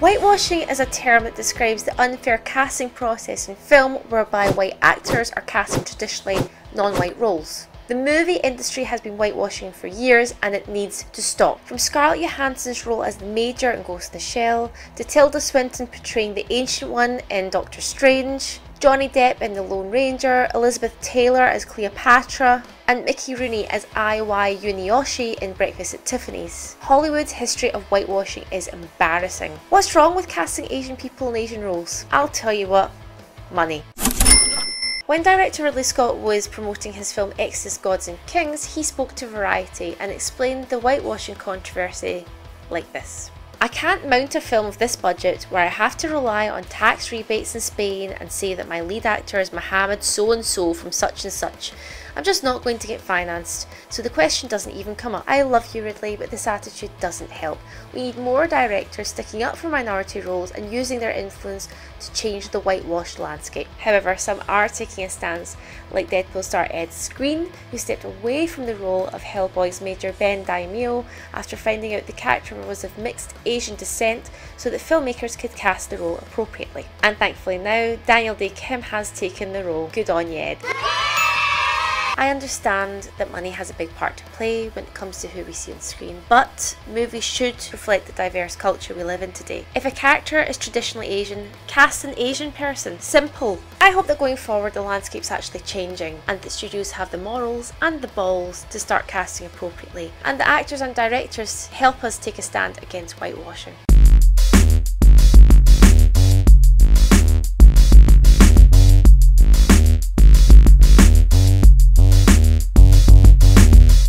Whitewashing is a term that describes the unfair casting process in film whereby white actors are cast in traditionally non-white roles. The movie industry has been whitewashing for years and it needs to stop. From Scarlet Johansson's role as the Major in Ghost in the Shell, to Tilda Swinton portraying the Ancient One in Doctor Strange, Johnny Depp in The Lone Ranger, Elizabeth Taylor as Cleopatra, and Mickey Rooney as I.Y. Yunioshi in Breakfast at Tiffany's. Hollywood's history of whitewashing is embarrassing. What's wrong with casting Asian people in Asian roles? I'll tell you what, money. When director Ridley Scott was promoting his film Exodus: Gods and Kings, he spoke to Variety and explained the whitewashing controversy like this. I can't mount a film of this budget where I have to rely on tax rebates in Spain and say that my lead actor is Mohammed so-and-so from such and such. I'm just not going to get financed, so the question doesn't even come up. I love you, Ridley, but this attitude doesn't help. We need more directors sticking up for minority roles and using their influence to change the whitewashed landscape. However, some are taking a stance, like Deadpool star Ed Skrein, who stepped away from the role of Hellboy's Major Ben Daimio after finding out the character was of mixed Asian descent so that filmmakers could cast the role appropriately. And thankfully now, Daniel Day Kim has taken the role. Good on you, Ed. I understand that money has a big part to play when it comes to who we see on screen, but movies should reflect the diverse culture we live in today. If a character is traditionally Asian, cast an Asian person. Simple. I hope that going forward the landscape's actually changing and that studios have the morals and the balls to start casting appropriately, and the actors and directors help us take a stand against whitewashing.